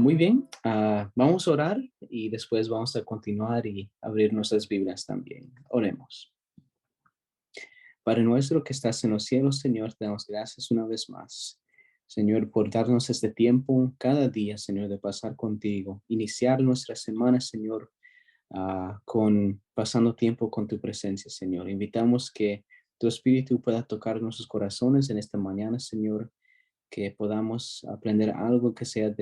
Muy bien, vamos a orar y después vamos a continuar y abrir nuestras Biblias también. Oremos. Padre nuestro que estás en los cielos, Señor, te damos gracias una vez más. Señor, por darnos este tiempo cada día, Señor, de pasar contigo. Iniciar nuestra semana, Señor, con pasando tiempo con tu presencia, Señor. Invitamos que tu Espíritu pueda tocar nuestros corazones en esta mañana, Señor, que podamos aprender algo que sea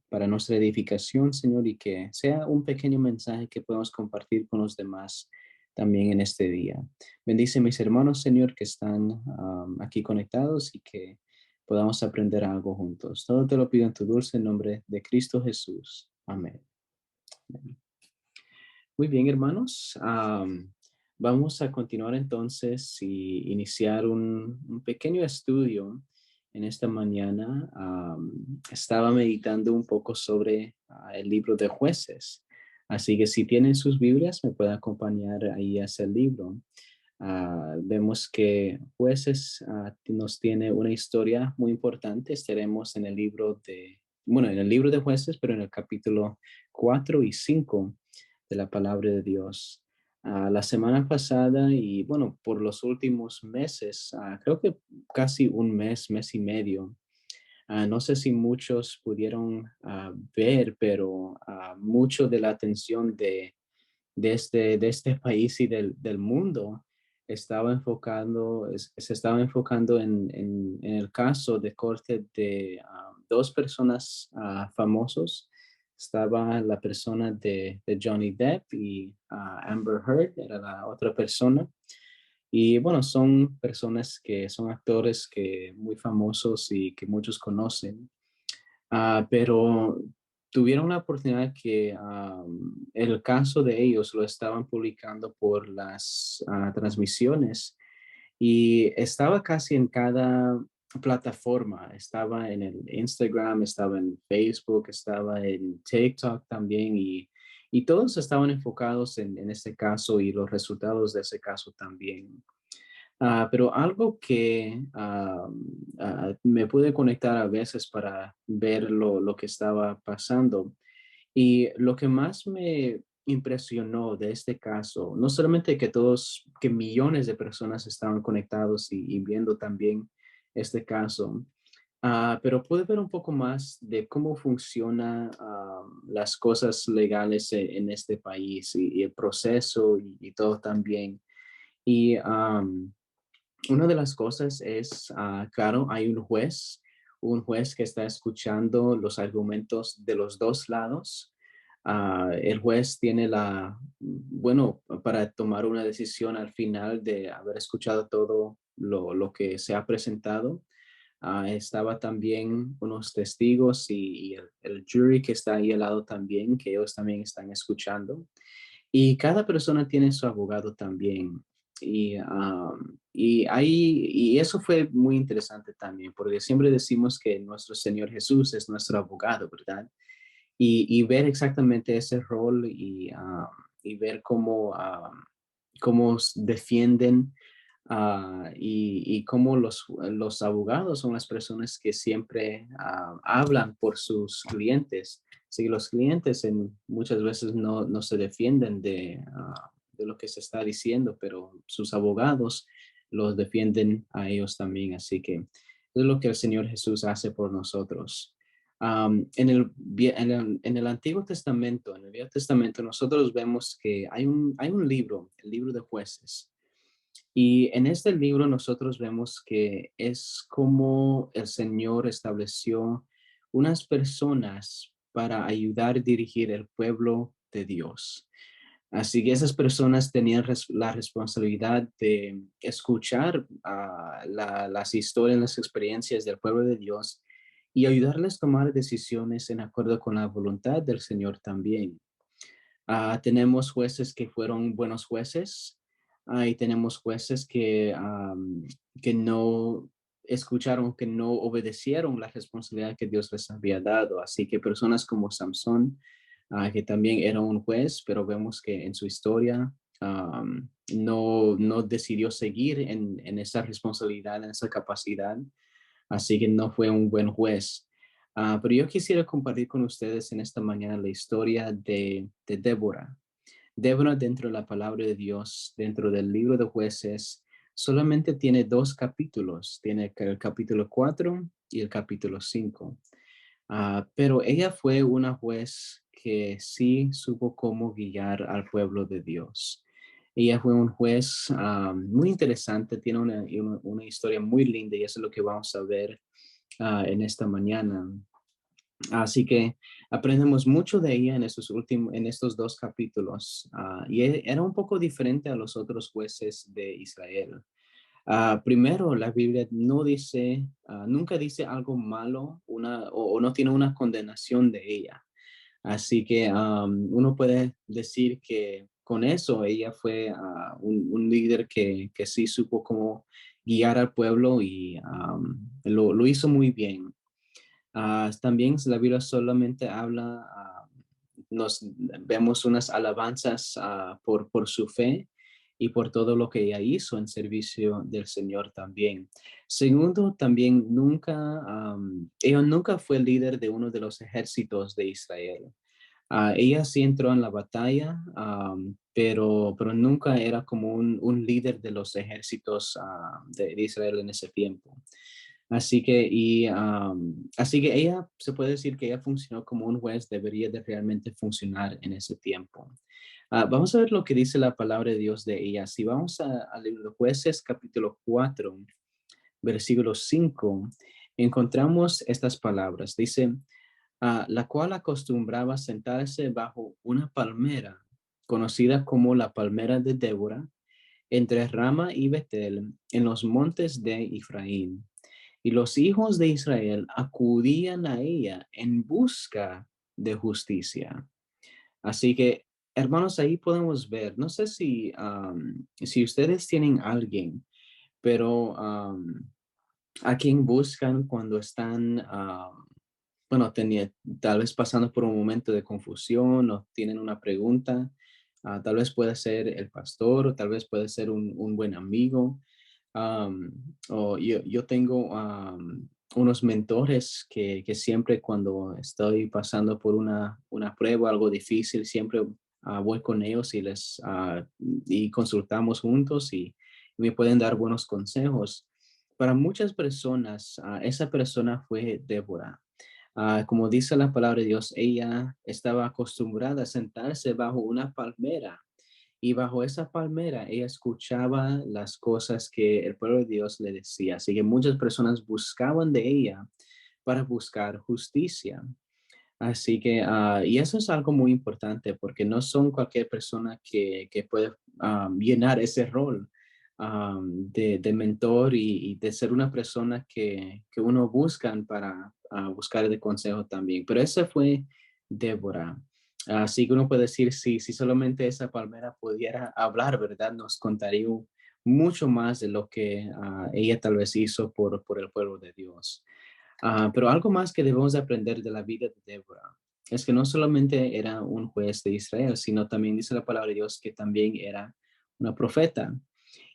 para nuestra edificación, Señor, y que sea un pequeño mensaje que podamos compartir con los demás también en este día. Bendice a mis hermanos, Señor, que están aquí conectados y que podamos aprender algo juntos. Todo te lo pido en tu dulce nombre de Cristo Jesús. Amén. Amén. Muy bien, hermanos. Vamos a continuar entonces y iniciar un pequeño estudio en esta mañana. Estaba meditando un poco sobre el libro de Jueces. Así que si tienen sus Biblias, me pueden acompañar ahí a ese libro. Vemos que Jueces nos tiene una historia muy importante. Estaremos en el libro en el libro de Jueces, pero en el capítulo 4 y 5 de la palabra de Dios. La semana pasada y bueno, por los últimos meses, creo que casi un mes, mes y medio, no sé si muchos pudieron ver, pero mucho de la atención de este país y del mundo se estaba enfocando en el caso de corte de dos personas famosos. Estaba la persona de Johnny Depp y Amber Heard, era la otra persona. Y bueno, son personas que son actores que muy famosos y que muchos conocen. Pero tuvieron la oportunidad que el caso de ellos lo estaban publicando por las transmisiones y estaba casi en cada plataforma. Estaba en el Instagram, estaba en Facebook, estaba en TikTok también y todos estaban enfocados en ese caso y los resultados de ese caso también. Pero algo que me pude conectar a veces para ver lo que estaba pasando y lo que más me impresionó de este caso, no solamente que millones de personas estaban conectados y viendo también este caso, pero pude ver un poco más de cómo funcionan las cosas legales en este país y el proceso y todo también. Y una de las cosas es, claro, hay un juez que está escuchando los argumentos de los dos lados. El juez tiene bueno, para tomar una decisión al final de haber escuchado todo lo que se ha presentado. Estaba también unos testigos y el jury que está ahí al lado también, que ellos también están escuchando. Y cada persona tiene su abogado también. Y eso fue muy interesante también, porque siempre decimos que nuestro Señor Jesús es nuestro abogado, ¿verdad? Y ver exactamente ese rol y ver cómo defienden y cómo los abogados son las personas que siempre hablan por sus clientes. Sí, los clientes muchas veces no se defienden de lo que se está diciendo, pero sus abogados los defienden a ellos también. Así que es lo que el Señor Jesús hace por nosotros. En el Antiguo Testamento, en el Viejo Testamento, nosotros vemos que hay un libro, el libro de Jueces. Y en este libro nosotros vemos que es como el Señor estableció unas personas para ayudar a dirigir el pueblo de Dios. Así que esas personas tenían la responsabilidad de escuchar las historias, las experiencias del pueblo de Dios y ayudarles a tomar decisiones en acuerdo con la voluntad del Señor también. Tenemos jueces que fueron buenos jueces y tenemos jueces que no escucharon, que no obedecieron la responsabilidad que Dios les había dado. Así que personas como Samson, que también era un juez, pero vemos que en su historia no decidió seguir en esa responsabilidad, en esa capacidad. Así que no fue un buen juez. Pero yo quisiera compartir con ustedes en esta mañana la historia de Débora. Débora dentro de la palabra de Dios, dentro del libro de Jueces, solamente tiene dos capítulos. Tiene el capítulo 4 y el capítulo 5. Pero ella fue una juez que sí supo cómo guiar al pueblo de Dios. Ella fue un juez muy interesante, tiene una historia muy linda y eso es lo que vamos a ver en esta mañana. Así que aprendemos mucho de ella en estos dos capítulos. Era un poco diferente a los otros jueces de Israel. Primero, la Biblia no dice, nunca dice algo malo o no tiene una condenación de ella. Así que uno puede decir que con eso ella fue un líder que sí supo cómo guiar al pueblo y lo hizo muy bien. También la Biblia solamente habla, nos vemos unas alabanzas por su fe y por todo lo que ella hizo en servicio del Señor también. Segundo, también ella nunca fue líder de uno de los ejércitos de Israel. Ella sí entró en la batalla, pero nunca era como un líder de los ejércitos de Israel en ese tiempo. Así que ella, se puede decir que ella funcionó como un juez, debería de realmente funcionar en ese tiempo. Vamos a ver lo que dice la palabra de Dios de ella. Si vamos al libro de Jueces, capítulo 4, versículo 5, encontramos estas palabras. Dice, la cual acostumbraba sentarse bajo una palmera, conocida como la palmera de Débora, entre Rama y Betel, en los montes de Efraín. Y los hijos de Israel acudían a ella en busca de justicia. Así que, hermanos, ahí podemos ver, no sé si ustedes tienen alguien, pero a quien buscan cuando están, bueno, tal vez pasando por un momento de confusión o tienen una pregunta. Tal vez puede ser el pastor o tal vez puede ser un buen amigo. O yo tengo unos mentores que siempre cuando estoy pasando por una prueba, algo difícil, siempre voy con ellos y consultamos juntos y me pueden dar buenos consejos. Para muchas personas, esa persona fue Débora. Como dice la palabra de Dios, ella estaba acostumbrada a sentarse bajo una palmera y bajo esa palmera ella escuchaba las cosas que el pueblo de Dios le decía. Así que muchas personas buscaban de ella para buscar justicia. Así que, y eso es algo muy importante porque no son cualquier persona que puede llenar ese rol de mentor y de ser una persona que uno buscan para buscar de consejo también. Pero esa fue Débora. Así que uno puede decir, si solamente esa palmera pudiera hablar, ¿verdad? Nos contaría mucho más de lo que ella tal vez hizo por el pueblo de Dios. Pero algo más que debemos de aprender de la vida de Débora es que no solamente era un juez de Israel, sino también dice la palabra de Dios que también era una profeta.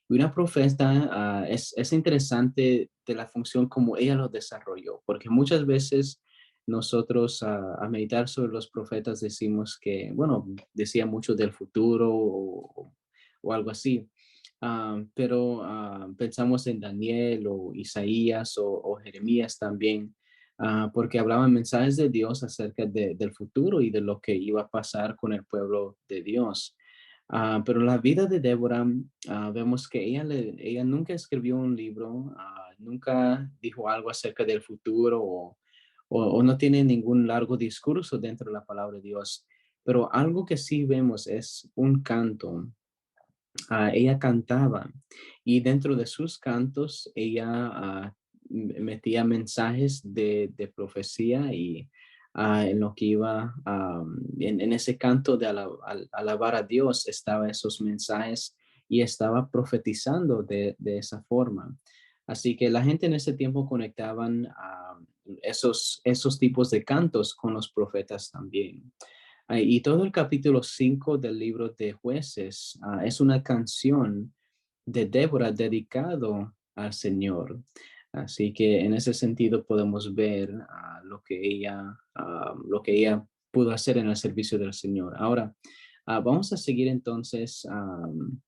Y una profeta es interesante de la función como ella lo desarrolló, porque muchas veces nosotros a meditar sobre los profetas decimos que, bueno, decía mucho del futuro o algo así. Pero pensamos en Daniel o Isaías o Jeremías también, porque hablaban mensajes de Dios acerca del futuro y de lo que iba a pasar con el pueblo de Dios. Pero la vida de Débora, vemos que ella nunca escribió un libro, nunca dijo algo acerca del futuro o no tiene ningún largo discurso dentro de la palabra de Dios. Pero algo que sí vemos es un canto. Ella cantaba y dentro de sus cantos ella metía mensajes de profecía y en lo que iba, en ese canto de alabar a Dios estaba esos mensajes y estaba profetizando de esa forma. Así que la gente en ese tiempo conectaban esos tipos de cantos con los profetas también. Y todo el capítulo 5 del libro de Jueces es una canción de Débora dedicado al Señor. Así que en ese sentido podemos ver lo que ella pudo hacer en el servicio del Señor. Ahora, vamos a seguir entonces.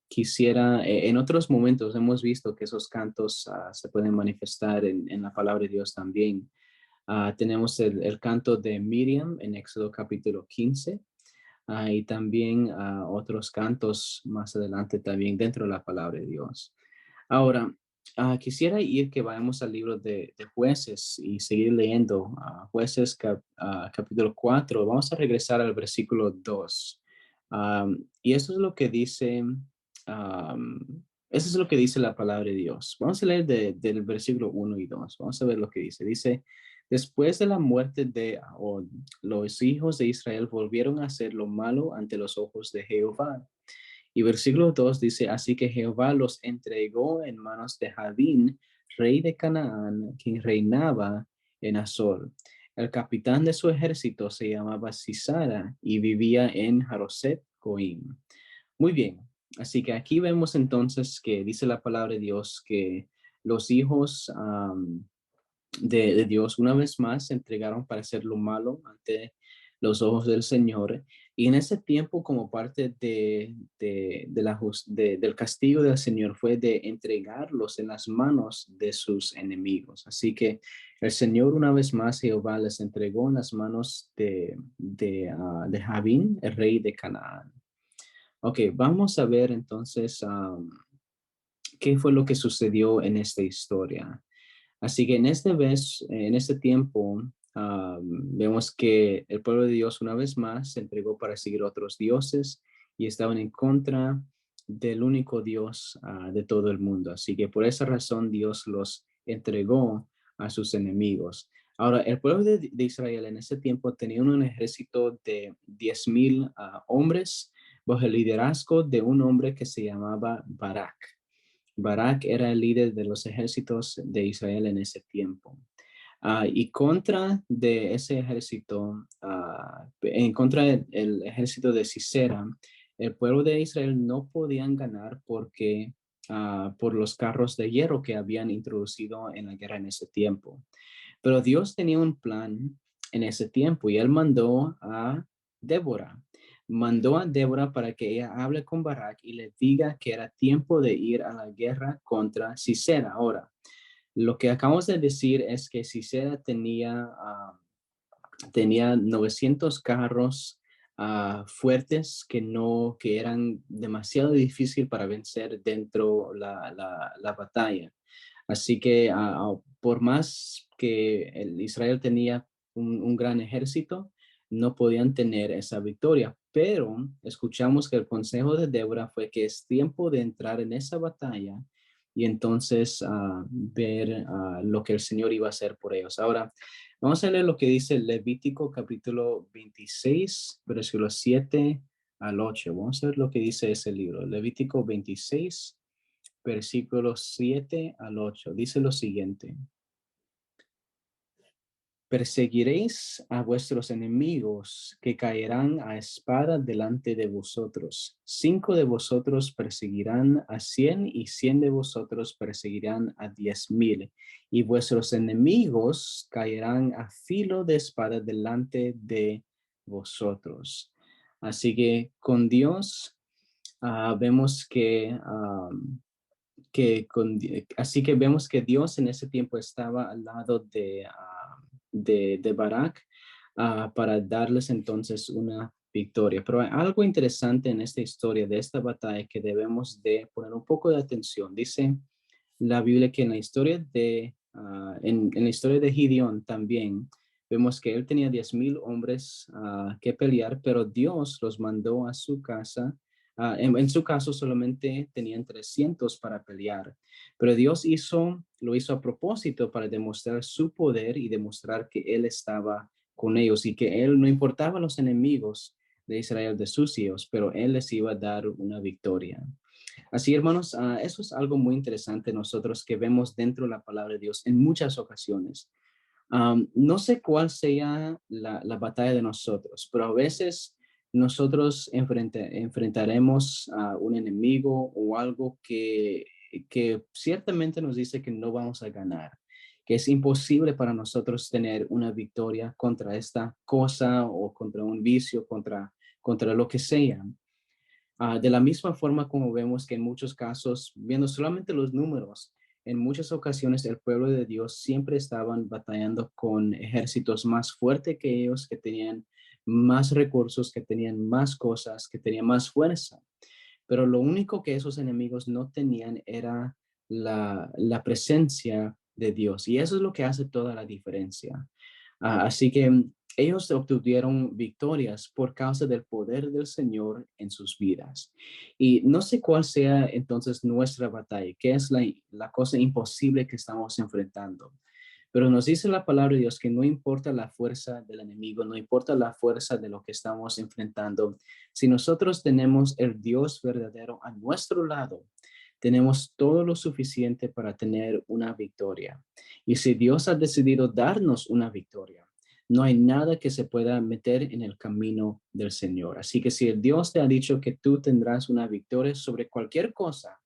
En otros momentos hemos visto que esos cantos se pueden manifestar en la palabra de Dios también. Tenemos el canto de Miriam en Éxodo capítulo 15. Y también otros cantos más adelante también dentro de la palabra de Dios. Ahora, quisiera ir que vayamos al libro de Jueces y seguir leyendo Jueces capítulo 4. Vamos a regresar al versículo 2. Y eso es lo que dice, eso es lo que dice la palabra de Dios. Vamos a leer del versículo 1 y 2. Vamos a ver lo que dice. Dice, después de la muerte de Ahod, los hijos de Israel volvieron a hacer lo malo ante los ojos de Jehová. Y versículo 2 dice, así que Jehová los entregó en manos de Jabín, rey de Canaán, quien reinaba en Azor. El capitán de su ejército se llamaba Sisara y vivía en Haroset Goim. Muy bien, así que aquí vemos entonces que dice la palabra de Dios que los hijos de Dios una vez más se entregaron para hacer lo malo ante los ojos del Señor. Y en ese tiempo, como parte del castigo del Señor, fue de entregarlos en las manos de sus enemigos. Así que el Señor, una vez más, Jehová les entregó en las manos de Jabín, el rey de Canaán. Ok, vamos a ver entonces qué fue lo que sucedió en esta historia. Así que en este tiempo, vemos que el pueblo de Dios una vez más se entregó para seguir otros dioses y estaban en contra del único Dios de todo el mundo. Así que por esa razón Dios los entregó a sus enemigos. Ahora, el pueblo de Israel en ese tiempo tenía un ejército de 10,000 hombres bajo el liderazgo de un hombre que se llamaba Barak. Barak era el líder de los ejércitos de Israel en ese tiempo. Y contra de ese ejército, en contra del ejército de Sisera, el pueblo de Israel no podían ganar por los carros de hierro que habían introducido en la guerra en ese tiempo. Pero Dios tenía un plan en ese tiempo y él mandó a Débora para que ella hable con Barak y le diga que era tiempo de ir a la guerra contra Sisera. Ahora, lo que acabamos de decir es que Sisera tenía 900 carros fuertes que eran demasiado difícil para vencer dentro la batalla. Así que por más que Israel tenía un gran ejército, no podían tener esa victoria. Pero escuchamos que el consejo de Débora fue que es tiempo de entrar en esa batalla y entonces ver lo que el Señor iba a hacer por ellos. Ahora, vamos a leer lo que dice Levítico capítulo 26, versículos 7 al 8. Vamos a ver lo que dice ese libro. Levítico 26, versículos 7 al 8. Dice lo siguiente. Perseguiréis a vuestros enemigos que caerán a espada delante de vosotros. 5 de vosotros perseguirán a 100 y 100 de vosotros perseguirán a 10,000. Y vuestros enemigos caerán a filo de espada delante de vosotros. Así que con Dios vemos así que vemos que Dios en ese tiempo estaba al lado de Barak para darles entonces una victoria. Pero hay algo interesante en esta historia de esta batalla que debemos de poner un poco de atención. Dice la Biblia que en la historia en la historia de Gideón también vemos que él tenía 10,000 hombres que pelear, pero Dios los mandó a su casa. En su caso solamente tenían 300 para pelear, pero Dios lo hizo a propósito para demostrar su poder y demostrar que Él estaba con ellos y que Él no importaba los enemigos de Israel de sus hijos, pero Él les iba a dar una victoria. Así, hermanos, eso es algo muy interesante nosotros que vemos dentro de la palabra de Dios en muchas ocasiones. No sé cuál sea la batalla de nosotros, pero a veces nosotros enfrentaremos a un enemigo o algo que ciertamente nos dice que no vamos a ganar. que es imposible para nosotros tener una victoria contra esta cosa o contra un vicio, contra lo que sea. De la misma forma como vemos que en muchos casos, viendo solamente los números, en muchas ocasiones el pueblo de Dios siempre estaban batallando con ejércitos más fuertes que ellos, que tenían más recursos, que tenían más cosas, que tenían más fuerza. Pero lo único que esos enemigos no tenían era la presencia de Dios. Y eso es lo que hace toda la diferencia. Así que ellos obtuvieron victorias por causa del poder del Señor en sus vidas. Y no sé cuál sea entonces nuestra batalla, qué es la cosa imposible que estamos enfrentando. Pero nos dice la palabra de Dios que no importa la fuerza del enemigo, no importa la fuerza de lo que estamos enfrentando, si nosotros tenemos el Dios verdadero a nuestro lado, tenemos todo lo suficiente para tener una victoria. Y si Dios ha decidido darnos una victoria, no hay nada que se pueda meter en el camino del Señor. Así que si el Dios te ha dicho que tú tendrás una victoria sobre cualquier cosa,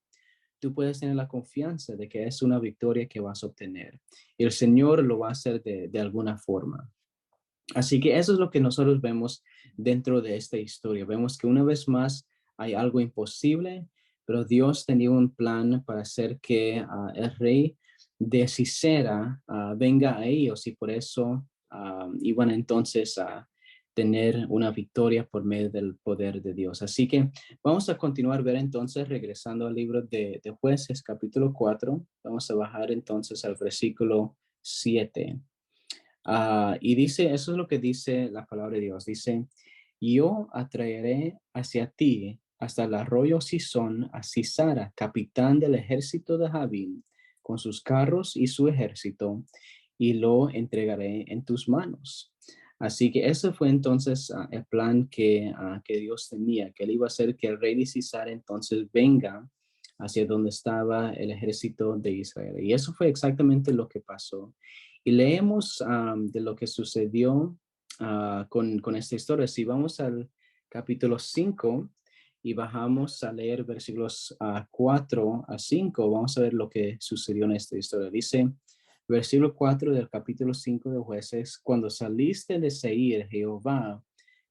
tú puedes tener la confianza de que es una victoria que vas a obtener. Y el Señor lo va a hacer de alguna forma. Así que eso es lo que nosotros vemos dentro de esta historia. Vemos que una vez más hay algo imposible, pero Dios tenía un plan para hacer que el rey de Sisera venga a ellos y por eso iban entonces a tener una victoria por medio del poder de Dios. Así que vamos a continuar ver entonces, regresando al libro de Jueces, capítulo 4. Vamos a bajar entonces al versículo 7. Y dice, eso es lo que dice la palabra de Dios. Dice, yo atraeré hacia ti hasta el arroyo Sison a Sisara, capitán del ejército de Jabín, con sus carros y su ejército, y lo entregaré en tus manos. Así que ese fue entonces el plan que Dios tenía, que él iba a hacer que el rey de Sisara entonces venga hacia donde estaba el ejército de Israel. Y eso fue exactamente lo que pasó. Y leemos de lo que sucedió con esta historia. Si vamos al capítulo 5 y bajamos a leer versículos 4 a 5, vamos a ver lo que sucedió en esta historia. Dice, versículo 4 del capítulo 5 de Jueces, cuando saliste de Seir, Jehová,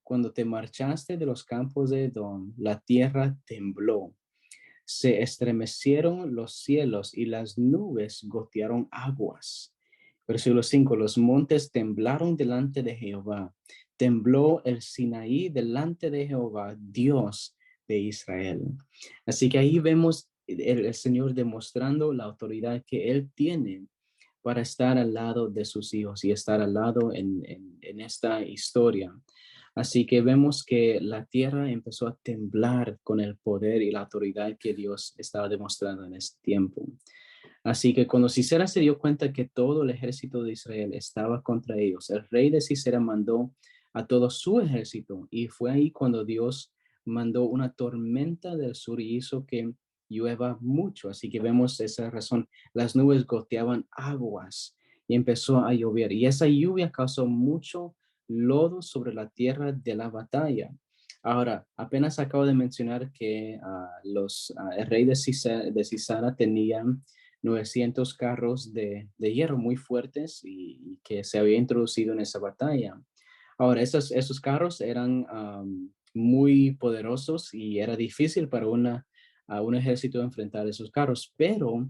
cuando te marchaste de los campos de Edom, la tierra tembló. Se estremecieron los cielos y las nubes gotearon aguas. Versículo 5, los montes temblaron delante de Jehová. Tembló el Sinaí delante de Jehová, Dios de Israel. Así que ahí vemos el Señor demostrando la autoridad que Él tiene para estar al lado de sus hijos y estar al lado en esta historia. Así que vemos que la tierra empezó a temblar con el poder y la autoridad que Dios estaba demostrando en este tiempo. Así que cuando Sisera se dio cuenta que todo el ejército de Israel estaba contra ellos, el rey de Sisera mandó a todo su ejército y fue ahí cuando Dios mandó una tormenta del sur y hizo que llueva mucho. Así que vemos esa razón. Las nubes goteaban aguas y empezó a llover y esa lluvia causó mucho lodo sobre la tierra de la batalla. Ahora, apenas acabo de mencionar que el rey de Sisara tenía 900 carros de hierro muy fuertes y que se había introducido en esa batalla. Ahora, esos carros eran muy poderosos y era difícil para un ejército enfrentar esos carros, pero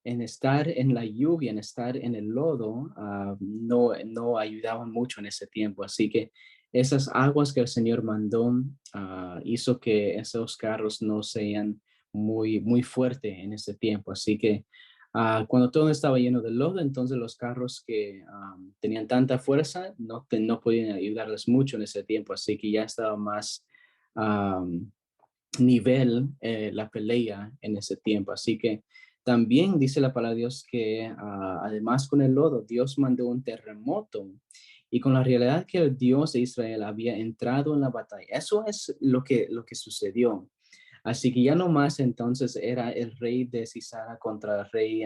en estar en la lluvia, en estar en el lodo, no ayudaban mucho en ese tiempo. Así que esas aguas que el Señor mandó hizo que esos carros no sean muy fuertes en ese tiempo. Así que cuando todo estaba lleno de lodo, entonces los carros que tenían tanta fuerza no podían ayudarles mucho en ese tiempo, así que ya estaba más um, nivel la pelea en ese tiempo. Así que también dice la palabra de Dios que además con el lodo, Dios mandó un terremoto y con la realidad que el Dios de Israel había entrado en la batalla. Eso es lo que sucedió. Así que ya no más entonces era el rey de Sisara contra el rey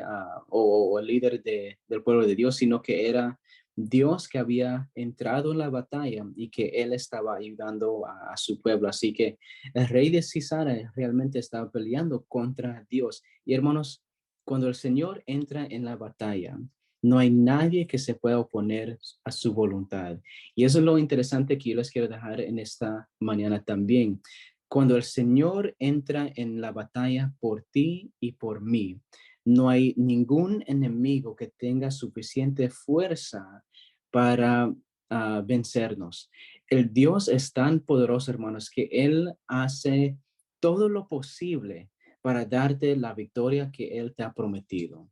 o el líder del pueblo de Dios, sino que era Dios que había entrado en la batalla y que él estaba ayudando a su pueblo. Así que el rey de Sisara realmente estaba peleando contra Dios. Y hermanos, cuando el Señor entra en la batalla, No hay nadie que se pueda oponer a su voluntad. Y eso es lo interesante que yo les quiero dejar en esta mañana también. Cuando el Señor entra en la batalla por ti y por mí, no hay ningún enemigo que tenga suficiente fuerza para vencernos. El Dios es tan poderoso, hermanos, que Él hace todo lo posible para darte la victoria que Él te ha prometido.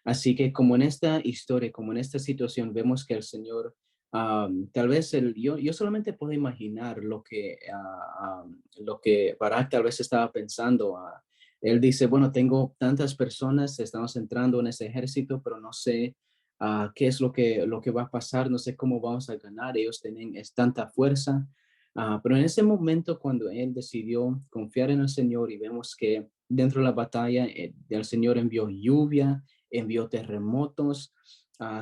Así que como en esta historia, como en esta situación, vemos que el Señor, tal vez yo solamente puedo imaginar lo que Barak tal vez estaba pensando. Él dice, bueno, tengo tantas personas, estamos entrando en ese ejército, pero no sé qué es lo que va a pasar, no sé cómo vamos a ganar, ellos tienen tanta fuerza. Pero en ese momento, cuando él decidió confiar en el Señor y vemos que dentro de la batalla, el Señor envió lluvia, envió terremotos,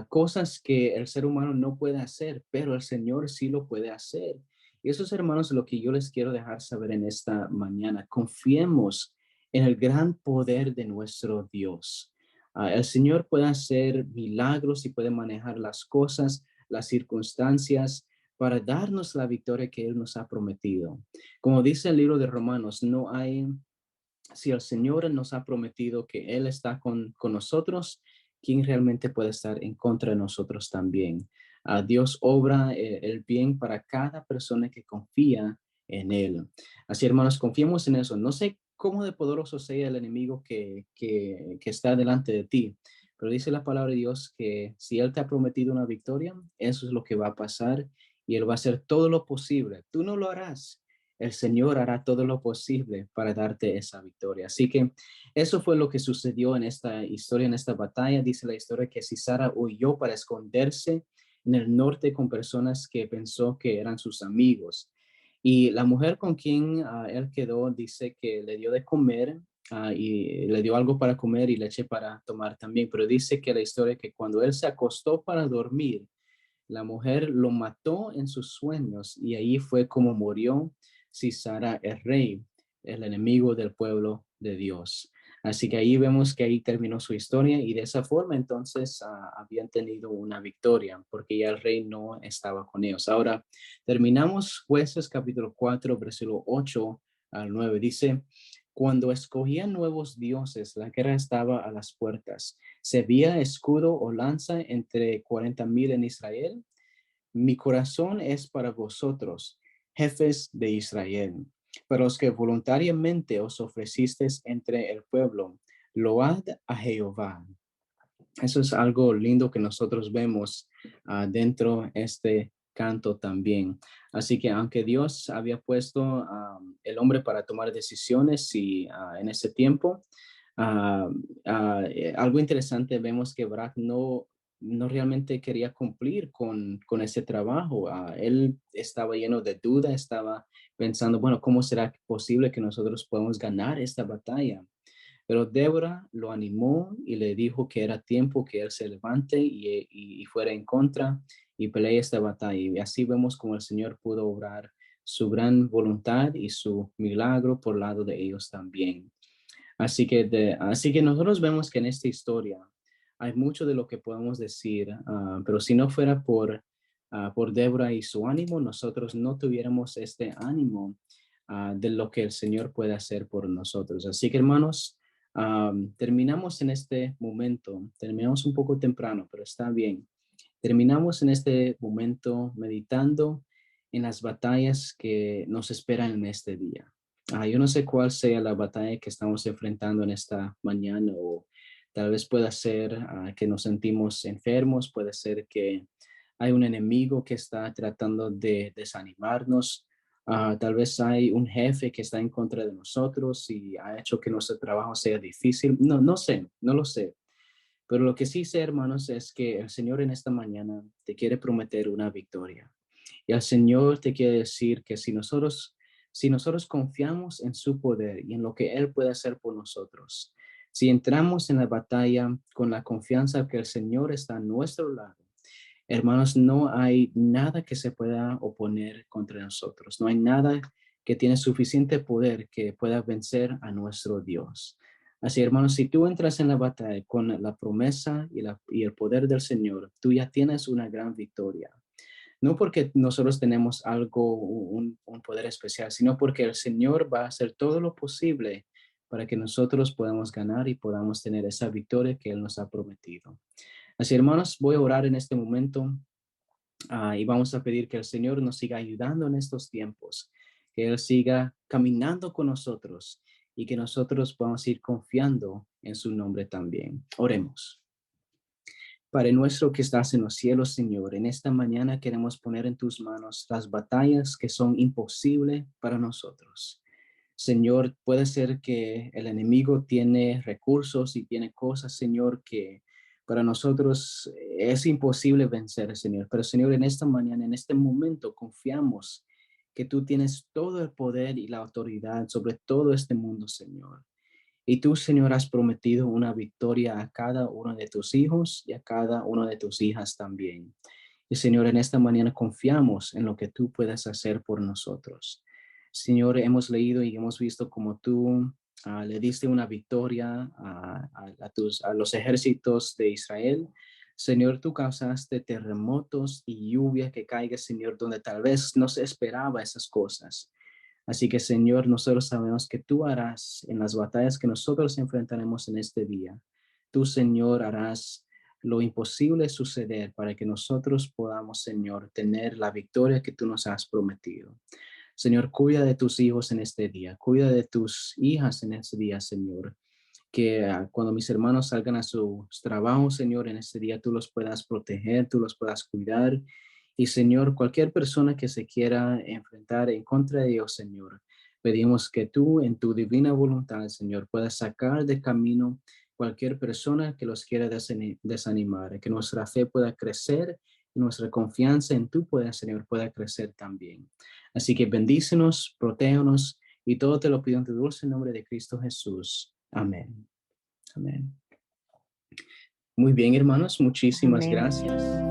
cosas que el ser humano no puede hacer, pero el Señor sí lo puede hacer. Y eso, hermanos, es lo que yo les quiero dejar saber en esta mañana. Confiemos en el gran poder de nuestro Dios. El Señor puede hacer milagros y puede manejar las cosas, las circunstancias, para darnos la victoria que Él nos ha prometido. Como dice el libro de Romanos, no hay, si el Señor nos ha prometido que Él está con nosotros, ¿quién realmente puede estar en contra de nosotros también? Dios obra el bien para cada persona que confía en Él. Así, hermanos, confiemos en eso. No sé cómo de poderoso sea el enemigo que está delante de ti, pero dice la palabra de Dios que si Él te ha prometido una victoria, eso es lo que va a pasar y Él va a hacer todo lo posible. Tú no lo harás, el Señor hará todo lo posible para darte esa victoria. Así que eso fue lo que sucedió en esta historia, en esta batalla. Dice la historia que Sisara huyó para esconderse en el norte con personas que pensó que eran sus amigos. Y la mujer con quien él quedó dice que le dio de comer y le dio algo para comer y leche para tomar también. Pero dice que la historia que cuando él se acostó para dormir, la mujer lo mató en sus sueños y ahí fue como murió Sisara el rey, el enemigo del pueblo de Dios. Así que ahí vemos que ahí terminó su historia y de esa forma entonces habían tenido una victoria porque ya el rey no estaba con ellos. Ahora terminamos Jueces capítulo 4, versículo 8 al 9. Dice, cuando escogían nuevos dioses, la guerra estaba a las puertas. ¿Se veía escudo o lanza entre 40,000 en Israel? Mi corazón es para vosotros, jefes de Israel, para los que voluntariamente os ofrecisteis entre el pueblo. Load a Jehová. Eso es algo lindo que nosotros vemos dentro de este canto también. Así que aunque Dios había puesto el hombre para tomar decisiones y en ese tiempo, algo interesante vemos que Barak no realmente quería cumplir con ese trabajo. Él estaba lleno de duda, estaba pensando, bueno, ¿cómo será posible que nosotros podamos ganar esta batalla? Pero Débora lo animó y le dijo que era tiempo que él se levante y fuera en contra y pelee esta batalla. Y así vemos como el Señor pudo obrar su gran voluntad y su milagro por lado de ellos también. Así que nosotros vemos que en esta historia hay mucho de lo que podemos decir, pero si no fuera por Débora y su ánimo, nosotros no tuviéramos este ánimo de lo que el Señor puede hacer por nosotros. Así que hermanos, terminamos en este momento, terminamos un poco temprano, pero está bien. Terminamos en este momento meditando en las batallas que nos esperan en este día. Yo no sé cuál sea la batalla que estamos enfrentando en esta mañana o tal vez pueda ser que nos sentimos enfermos, puede ser que hay un enemigo que está tratando de desanimarnos, tal vez hay un jefe que está en contra de nosotros y ha hecho que nuestro trabajo sea difícil. No sé, no lo sé. Pero lo que sí sé, hermanos, es que el Señor en esta mañana te quiere prometer una victoria. Y el Señor te quiere decir que si nosotros confiamos en su poder y en lo que Él puede hacer por nosotros, si entramos en la batalla con la confianza que el Señor está a nuestro lado, hermanos, no hay nada que se pueda oponer contra nosotros. No hay nada que tiene suficiente poder que pueda vencer a nuestro Dios. Así, hermanos, si tú entras en la batalla con la promesa y el poder del Señor, tú ya tienes una gran victoria. No porque nosotros tenemos algo, un poder especial, sino porque el Señor va a hacer todo lo posible para que nosotros podamos ganar y podamos tener esa victoria que Él nos ha prometido. Así, hermanos, voy a orar en este momento y vamos a pedir que el Señor nos siga ayudando en estos tiempos, que Él siga caminando con nosotros y que nosotros podamos ir confiando en su nombre también. Oremos. Padre nuestro que estás en los cielos, Señor, en esta mañana queremos poner en tus manos las batallas que son imposibles para nosotros. Señor, puede ser que el enemigo tiene recursos y tiene cosas, Señor, que para nosotros es imposible vencer, Señor. Pero, Señor, en esta mañana, en este momento, confiamos que tú tienes todo el poder y la autoridad sobre todo este mundo, Señor. Y tú, Señor, has prometido una victoria a cada uno de tus hijos y a cada una de tus hijas también. Y, Señor, en esta mañana confiamos en lo que tú puedes hacer por nosotros. Señor, hemos leído y hemos visto como tú le diste una victoria a los ejércitos de Israel. Señor, tú causaste terremotos y lluvia que caiga, Señor, donde tal vez no se esperaba esas cosas. Así que, Señor, nosotros sabemos que tú harás en las batallas que nosotros enfrentaremos en este día. Tú, Señor, harás lo imposible suceder para que nosotros podamos, Señor, tener la victoria que tú nos has prometido. Señor, cuida de tus hijos en este día, cuida de tus hijas en este día, Señor. Que cuando mis hermanos salgan a sus trabajos, Señor, en este día tú los puedas proteger, tú los puedas cuidar. Y Señor, cualquier persona que se quiera enfrentar en contra de Dios, Señor, pedimos que tú en tu divina voluntad, Señor, puedas sacar de camino cualquier persona que los quiera desanimar, que nuestra fe pueda crecer y nuestra confianza en tu poder, Señor, pueda crecer también. Así que bendícenos, protégenos y todo te lo pido en tu dulce nombre de Cristo Jesús. Amén. Amén. Muy bien, hermanos, muchísimas Amén. gracias.